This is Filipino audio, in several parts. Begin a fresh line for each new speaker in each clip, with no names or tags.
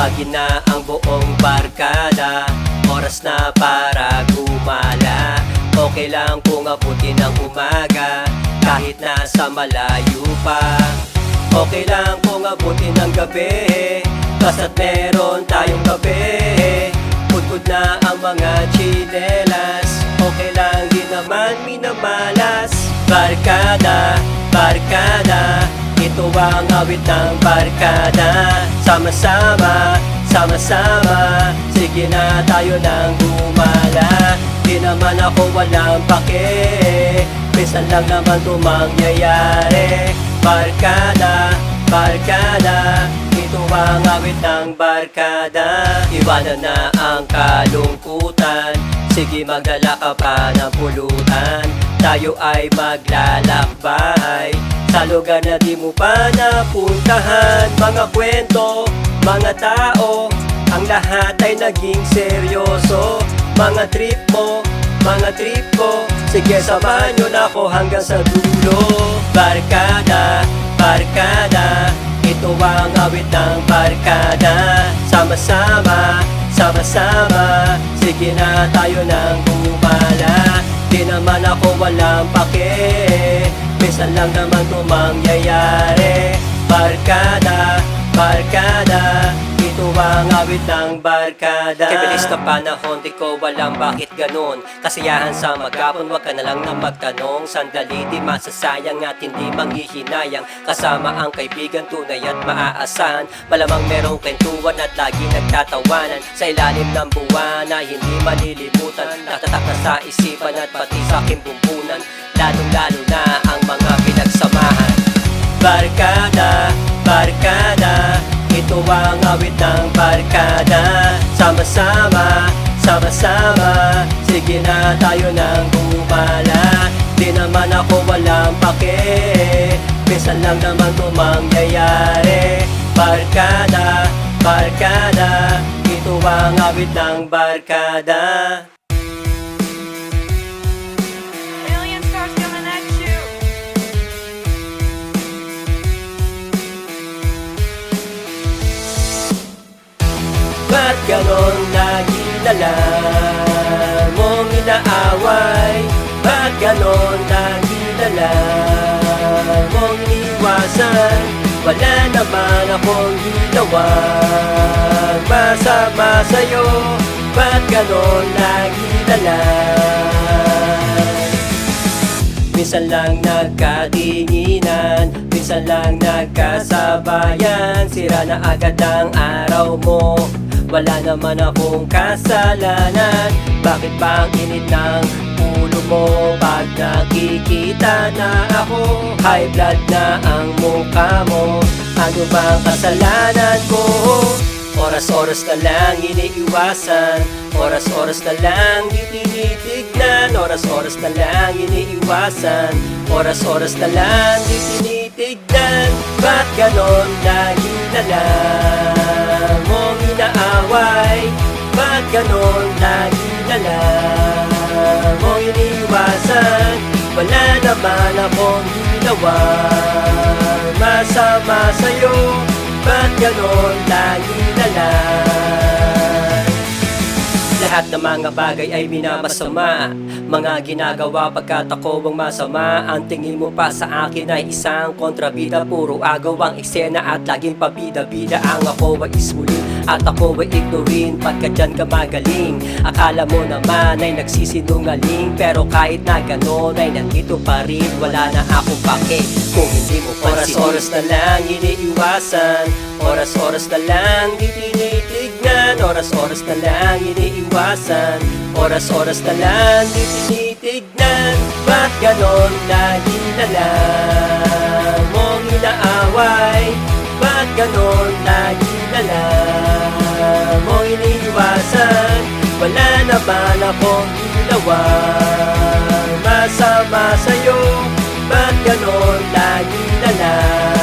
Tawagin na ang buong barkada, oras na para gumala. Okay lang kung abutin ng umaga, kahit nasa malayo pa. Okay lang kung abutin ng gabi, basta't meron tayong gabi. Pudpud na ang mga tsinelas, okay lang din naman minamalas. Barkada, barkada, ito ang awit ng barkada. Sama-sama, sama-sama, sige na tayo nang gumala. Di naman ako walang pake, minsan lang naman ito mangyayari. Barkada, barkada, ito ang awit ng barkada. Iwanan na ang kalungkutan, sige magdala ka pa ng pulutan. Tayo ay maglalakbay sa lugar na di mo pa napuntahan. Mga kwento, mga tao, ang lahat ay naging seryoso. Mga trip mo, mga trip ko, sige samahan nyo na ako hanggang sa dulo. Barkada, barkada, ito ang awit ng barkada. Sama-sama, sama-sama, sige na tayo nang gumala. Di naman ako walang pake, minsan lang naman ito mangyayari. Barkada, barkada, ito ang awit ng barkada. Kibilis na panahon, di ko walang bakit ganon. Kasiyahan sa maghapon, wag ka na lang na magtanong. Sandali, di masasayang at hindi manghihinayang. Kasama ang kaibigan, tunay at maaasahan. Malamang merong kwentuhan at lagi nagtatawanan. Sa ilalim ng buwan na hindi malilimutan, natatak na sa isipan at pati sa aking bumbunan. Lalong-lalo na ang mga pinagsamahan. Barkada, barkada, ito ang awit ng barkada. Sama-sama, sama-sama, sige na tayo nang gumala. Di naman ako walang pake, minsan lang naman ito mangyayari. Barkada, barkada, ito ang awit ng barkada.
Alien stars coming at you.
Ba't ganon lagi na lang mong inaaway? Ba't ganon lagi na lang mong iniwasan? Wala naman akong ginawang masama sa'yo. Ba't ganon lagi na lang? Minsan lang nagkatinginan, minsan lang nagkasabayan. Sira na agad ang araw mo, wala naman akong kasalanan. Bakit ba ang init ng ulo mo pag nakikita na ako? High blood na ang mukha mo, ano bang kasalanan ko? Oras-oras na lang iniiwasan, oras-oras na lang di tinitignan. Oras-oras na lang iniiwasan, oras-oras na lang di tinitignan. Ba't ganon lagi na lang mong inaaway? Ba't ganon lagi na lang mong iniiwasan? Wala naman akong ginawang masama sa'yo. Ba't ganon lagi na lang? Lahat ng mga bagay ay minamasama, mga ginagawa pagkat ako ang masama. Ang tingin mo pa sa akin ay isang kontrabida, puro agaw ang eksena at laging pabida-bida. Ang ako ay ismulin at ako ay ignorin, pagkat dyan ka magaling. Akala mo naman ay nagsisinungaling, pero kahit na ganon ay nandito pa rin. Wala na akong pake kung hindi mo pansinin. Oras-oras na lang iniiwasan, oras-oras na lang di tinitignan. Oras-oras na lang iniiwasan, oras-oras na lang di tinitignan. Ba't ganon lagi na lang mong inaaway? Ba't ganon lagi na lang mong iniiwasan? Wala naman akong ginawang masama sa'yo. Ba't ganon lagi na lang?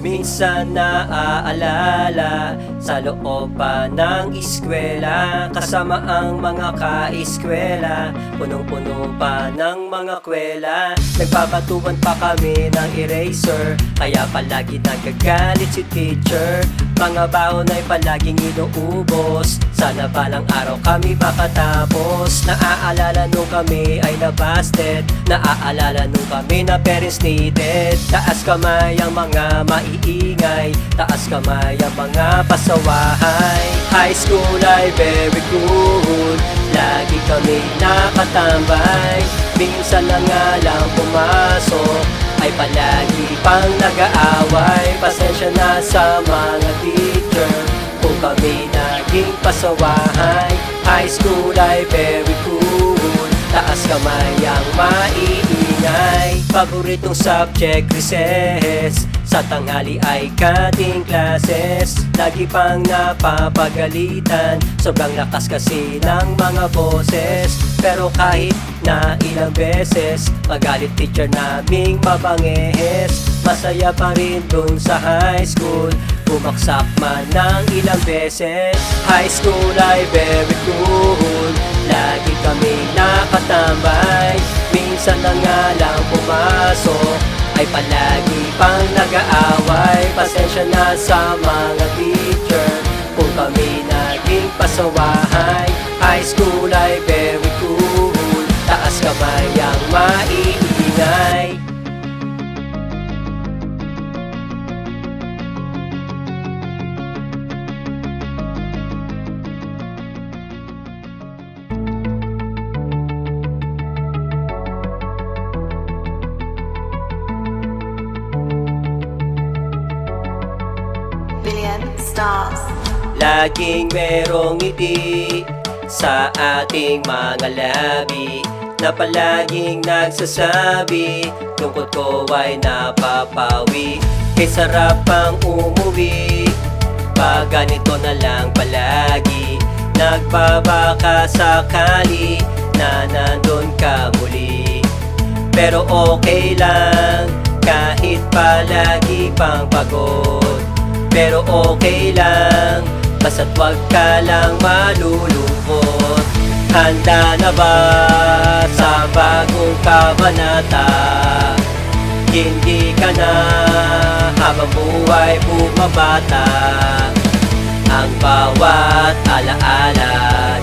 Minsan naaalala sa loob pa ng eskwela, kasama ang mga kaeskwela, punong-puno pa ng mga kwela. Nagpapatuan pa kami ng eraser, kaya palagi nagagalit si teacher. Mga baon ay palaging inuubos, sana balang araw kami makatapos. Naaalala nung kami ay nabasted, naaalala nung kami na parents needed. Taas kamay ang mga maiingay, taas kamay ang mga pasawahay. High school ay very cool, lagi kami nakatambay. Minsan na nga lang pumasok, ay palagi pang nag-aaway. Pasensya na sa mga teacher kung kami naging pasawahay. High school ay very cool, taas kamay ang maiingay. Paboritong subject recess, sa tanghali ay cutting classes. Lagi pang napapagalitan, sobrang lakas kasi ng mga boses. Pero kahit na ilang beses magalit teacher naming mabanges, masaya pa rin dun sa high school, bumaksak man ng ilang beses. High school ay very cool, lagi kami nakatambay. Minsan na nga lang pumasok, ay palagi pang nag-aaway. Pasensya na sa mga teacher kung kami naging pasawahay. High school ay very cool, taas kamay ang maiingay.
Billion stars.
Laging merong ngiti sa ating mga labi, na palaging nagsasabi tungkol ko ay napapawi. Kay sarap pang umuwi pag ganito na lang palagi. Nagbabaka sakali na nandun ka muli, pero okay lang kahit palagi pang pagod. Pero okay lang, basta't wag ka lang malulungkot. Handa na ba sa bagong kabanata? Hindi ka na habang buhay bumabata. Ang bawat alaala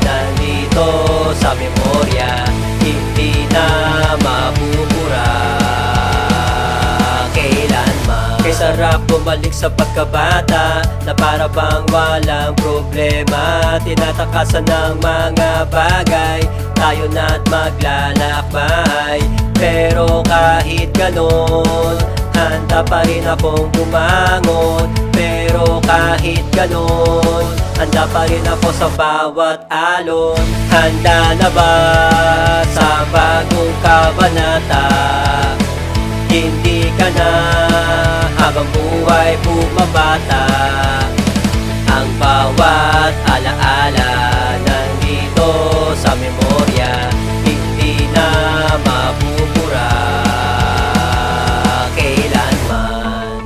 nandito sa memorya, hindi na mabubura kailanman. Kay sarap bumalik sa pagkabata, na para bang walang problema. Tinatakasan ng mga bagay, tayo na't maglalakbay. Pero kahit ganon, handa pa rin akong bumangon. Pero kahit ganon, handa pa rin ako sa bawat alon. Handa na ba sa bagong kabanata? Hindi ka na habang buhay bumabata. Ang bawat alaala nandito sa memorya, hindi na mabubura kailanman.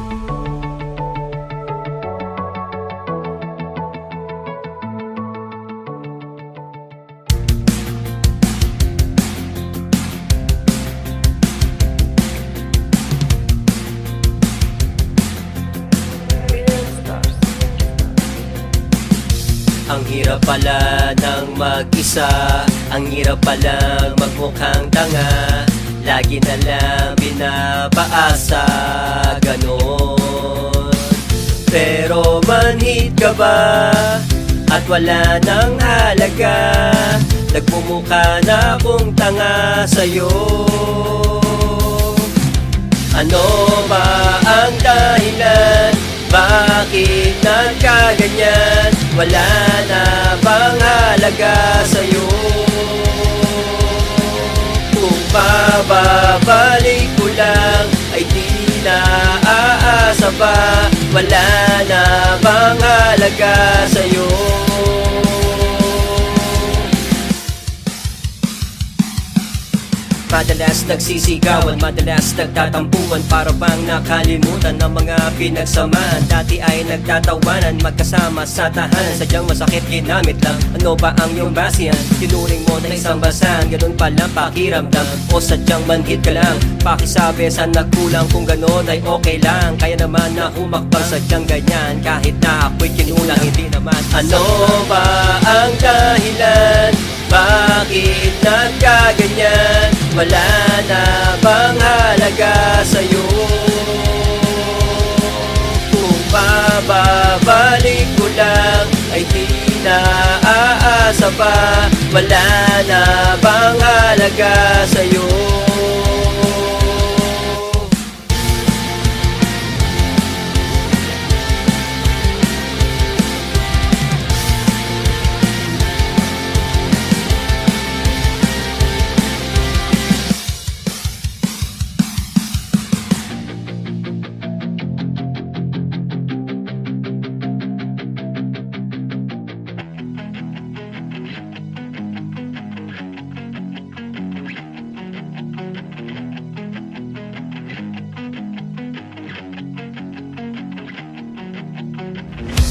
Billion stars.
Ang hirap pala ng mag-isa, ang hirap pala magmukhang tanga. Lagi na lang pinapaasa, ganon. Pero manhid ka ba at wala nang halaga? Nagmumukha na akong tanga sa'yo. Ano ba ang dahilan? Bakit nagkaganyan? Wala na bang halaga sa'yo? Kung bababalik ko lang, ay di na aasa pa. Wala na bang halaga sa'yo? Madalas nagsisigawan, madalas nagtatampuan, para bang nakalimutan ng mga pinagsamahan. Dati ay nagtatawanan, magkasama sa tahanan. Sadyang masakit, ginamit lang. Ano ba ang iyong basihan? Tinuring mo na isang basahan, ganun pala pakiramdam. O sadyang manhid ka lang, pakisabi saan nagkulang. Kung ganon ay okay lang, kaya naman na humakbang sadyang ganyan. Kahit na ako'y kinulang, hindi naman. Ano ba ang dahilan? Bakit nagkaganyan? Wala na bang halaga sa'yo? Kung mababalik ko lang ay di na aasa pa. Wala na bang halaga sa'yo?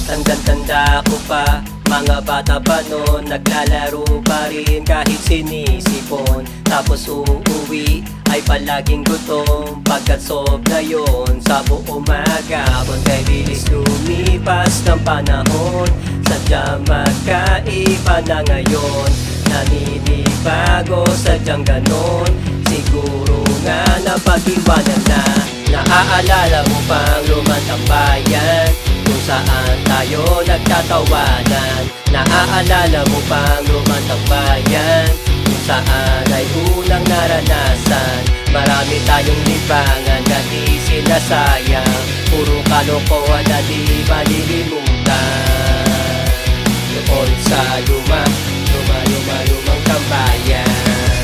Tandang-tanda ko pa, mga bata pa noon, naglalaro pa rin kahit sinisipon. Tapos uuwi ay palaging gutom, pagkat sobra yon sa buong maghapon. Kay bilis lumipas ng panahon, sadyang magkaiba na ngayon. Naninibago, sadyang ganon, siguro nga napag-iwanan na. Naaalala mo pang lumantang bayan, kung saan tayo nagtatawanan? Naaalala mo pang lumantang bayan, kung saan ay unang naranasan? Marami tayong libangan na di sinasayang, puro kalokohan na di malilimutan. Doon sa lumang tambayan,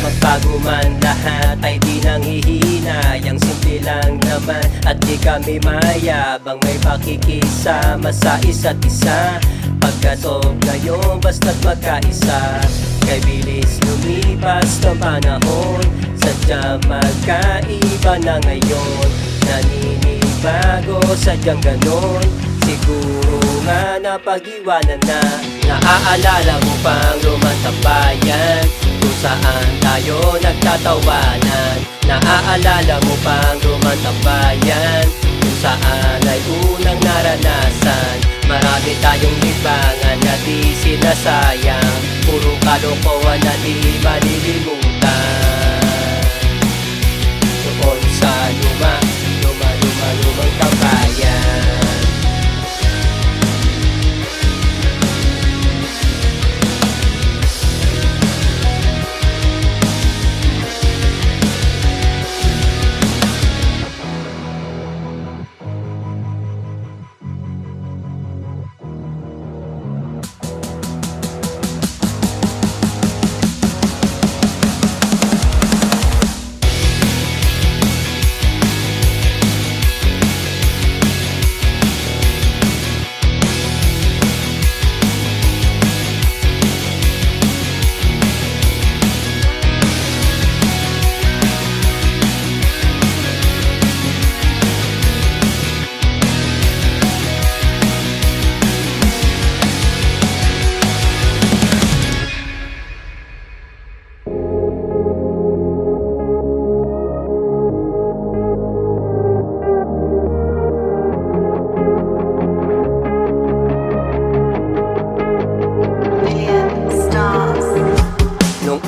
magbago man lahat ay di nang hihinayang. Simple lang naman at di kami mayabang, may pakikisama sa isa't isa. Pagkasog ngayon basta't magkaisa, kay bilis lumipas ng panahon, sadyang magkaiba na ngayon. Naninibago, sadyang ganon, siguro nga napag-iwanan na. Naaalala mo pang lumantang bayan, kung saan tayo nagtatawanan? Naaalala mo pang lumantang bayan, kung saan ay unang naranasan? Marami tayong libangan na di sinasayang, puro kalokohan na di malilimutan. Doon sa lumang tambayan.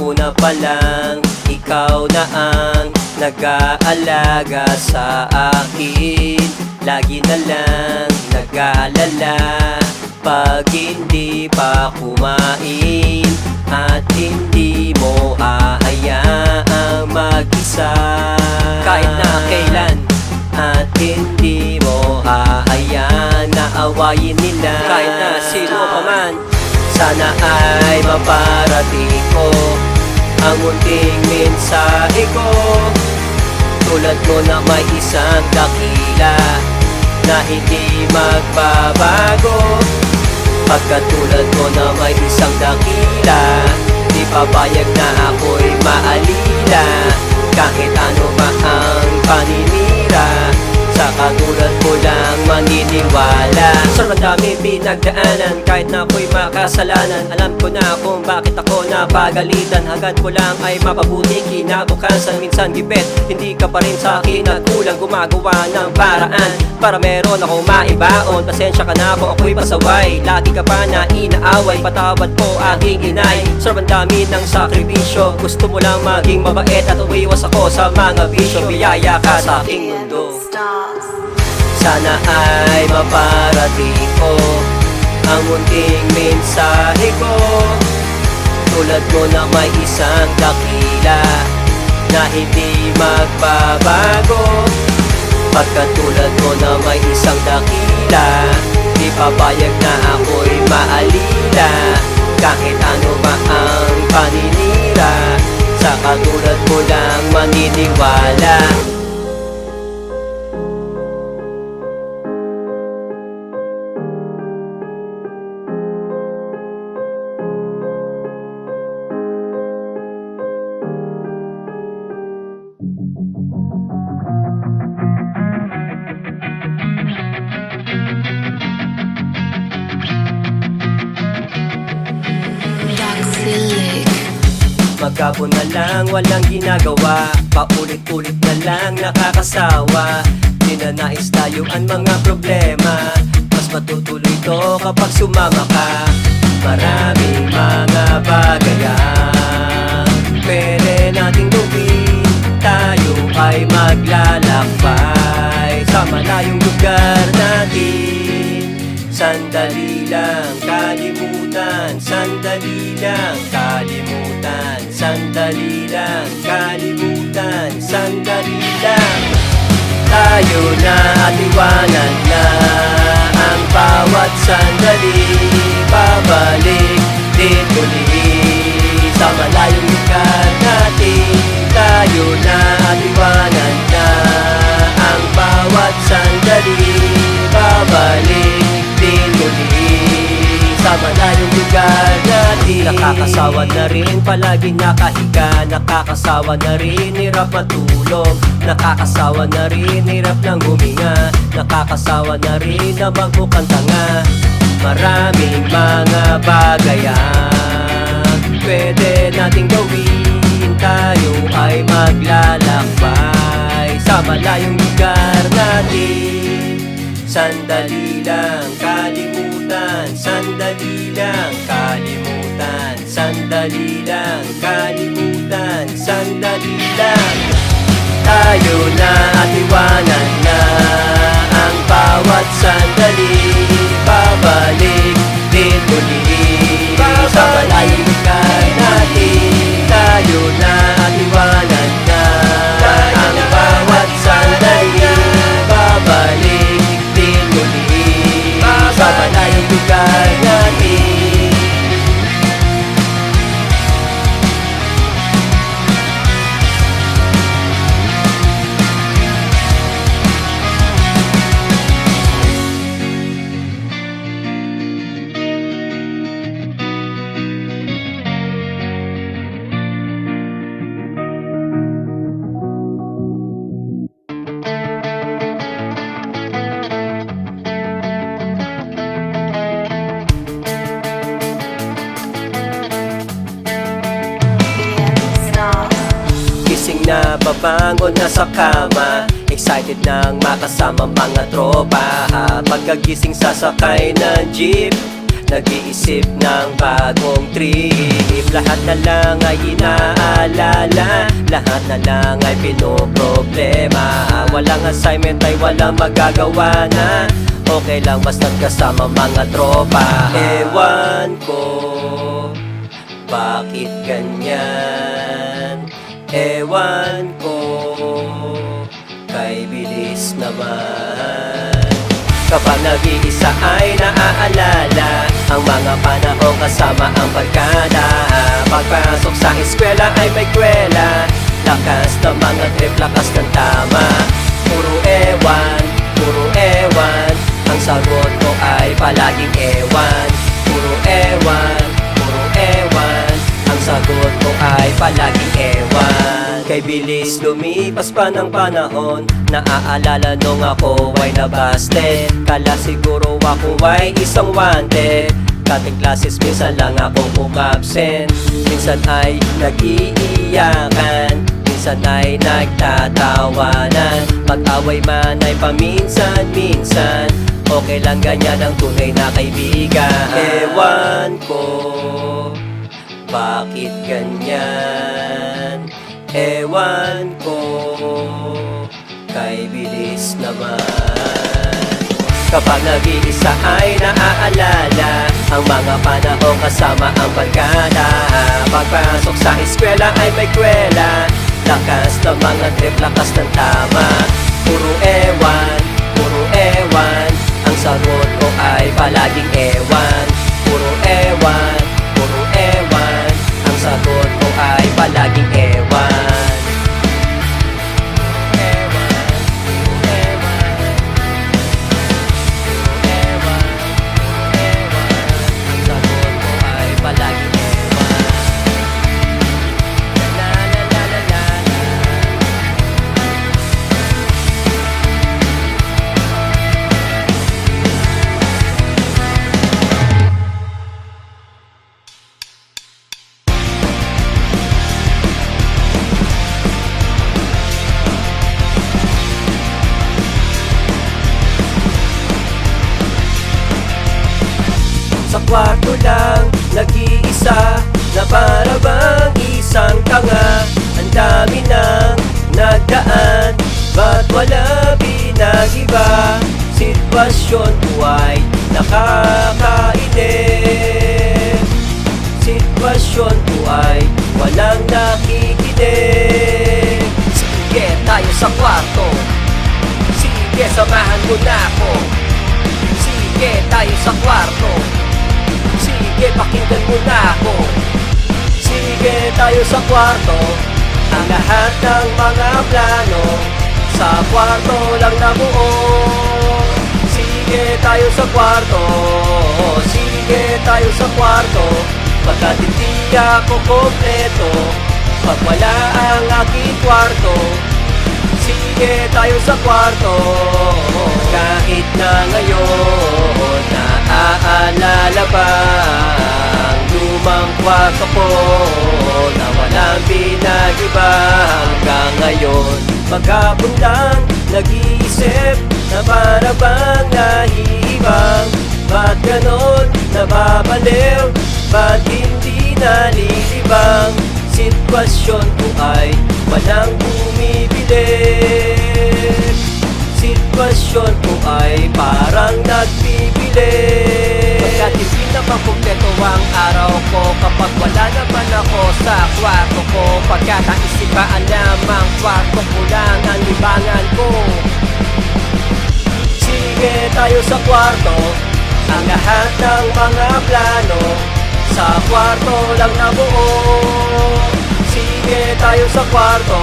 Una pa lang, ikaw na ang nag-aalaga sa akin. Lagi na lang nag-aalala pag hindi pa kumain, at hindi mo hahayaang mag-isa kahit na kailan, at hindi mo hahayaan na awayin nila kahit na sino pa man. Sana ay maparating ko ang munting mensahe ko, tulad mo na may isang dakila na hindi magbabago. Pagkatulad mo na may isang dakila, di papayag na ako'y maalila. kahit ano pa ang paninira, sa katulad mo lang maniniwala. Sobrang dami pinagdaanan, kahit na ako'y makasalanan. Alam ko na kung bakit ako napagalitan. Hangad ko lang ay mapabuti kinabukasan. Minsan gipit, hindi ka pa rin sa akin at kulang gumagawa ng paraan para meron akong maibaon. Pasensya ka na kung ako'y pasaway, lagi ka pa na inaaway. Patawad po aking inay, sobrang dami ng sakripisyo. Gusto mo lang maging mabait at umiwas ako sa mga bisyo. Biyaya ka sa aking mundo, sana ay maparating ko ang munting mensahe ko. Tulad mo na may isang dakila na hindi magbabago. Pagkatulad mo na may isang dakila, di papayag na ako'y maalila, kahit ano ba ang paninira, sa katulad mo lang maniniwala. Magkapon na lang, walang ginagawa, paulit-ulit na lang nakakasawa. Di na nais tayuan mga problema, mas matutuloy to kapag sumama ka. Maraming mga bagay ang pwede nating gawin, tayo ay maglalakbay sa malayong lugar natin. Sandali lang, kalimutan, sandali lang, kalimutan, sandali lang, kalimutan, sandali lang. Tayo na at iwanan na ang bawat sandali, babalik din muli sa malayong lugar natin. Tayo na at iwanan na ang bawat sandali, babalik din muli sa malayong lugar natin. Nakakasawa na rin palagi nakahiga, nakakasawa na rin hirap matulog, nakakasawa na rin hirap ng huminga, nakakasawa na rin na magmukhang tanga. Maraming mga bagay ang pwede nating gawin, tayo ay maglalakbay sa malayong lugar natin. Sandali lang, kalimutan, sandali lang, kalimutan, sandali lang, kalimutan, sandali lang. Tayo na at iwanan na ang bawat sandali, babalik din muli sa malayong lugar natin. Tayo na at iwanan na ang bawat sandali, babalik din muli sa malayong lugar natin. Gising na, babangon na sa kama, excited nang makasama mga tropa. Pagkagising sasakay ng jeep, nag-iisip ng bagong trip. Lahat na lang ay inaalala, lahat na lang ay pinoproblema. Walang assignment ay walang magagawa na, okay lang basta't kasama mga tropa. Ewan ko bakit ganyan, ewan ko, kay bilis naman. Kapag nag-iisa ay naaalala ang mga panahon kasama ang barkada. Pagpasok sa eskwela ay may kwela, lakas ng mga trip, lakas ng tama. Puro ewan, ang sagot ko ay palaging ewan. Puro ewan, ang sagot ko ay palaging ewan. Kay bilis lumipas pa ng panahon. Naaalala nung ako ay nabaste. Kala siguro ako ay isang wanted. Kating classes minsan lang akong umabsent. Minsan ay nag-iiyakan, minsan ay nagtatawanan. Pag-away man ay paminsan-minsan. Okay lang ganyan ang tunay na kaibigan. Ewan ko bakit ganyan. Ewan ko, kay bilis naman. Kapag nag-iisa ay naaalala ang mga panahon kasama ang barkada. Pagpasok sa eskwela ay may kwela. Lakas ng mga trip, lakas ng tama. Puro ewan, ang sagot ko ay palaging ewan. Puro ewan, ang sagot ko ay palaging ewan. Sa kwarto lang, nag-iisa, na para bang isang tanga. Ang dami nang nagdaan, ba't wala pinag-iba? Sitwasyon ko ay nakakainis. Sitwasyon ko ay walang nakikinig. Sige tayo sa kwarto, sige samahan mo na ako. Sige tayo sa kwarto, sige, pakinggan mo na ako. Sige tayo sa kwarto, ang lahat ng mga plano sa kwarto lang nabuo. Sige tayo sa kwarto, sige tayo sa kwarto. Pagkat hindi ako kompleto pag wala ang aking kwarto. Sige tayo sa kwarto, kahit na ngayon naaalala ba ang lumang kwarto ko na walang pinag-iba hanggang ngayon. Maghapon lang nag-iisip na para bang nahihibang. Ba't ganon nababaliw, ba't hindi nalilibang? Sitwasyon ko ay walang bumibilit. Sitwasyon ko ay parang nagbibilit. Pagkat hindi naman kumpleto ang araw ko kapag wala naman ako sa kwarto ko. Pagkat ang isipaan lamang kwarto ko lang ang libangan ko. Sige tayo sa kwarto, ang lahat ng mga plano sa kwarto lang nabuo. Sige tayo sa kwarto,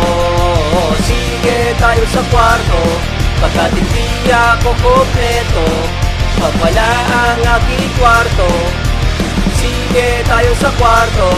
sige tayo sa kwarto. Pagkat hindi ako kompleto pag wala ang aking kwarto. Sige tayo sa kwarto.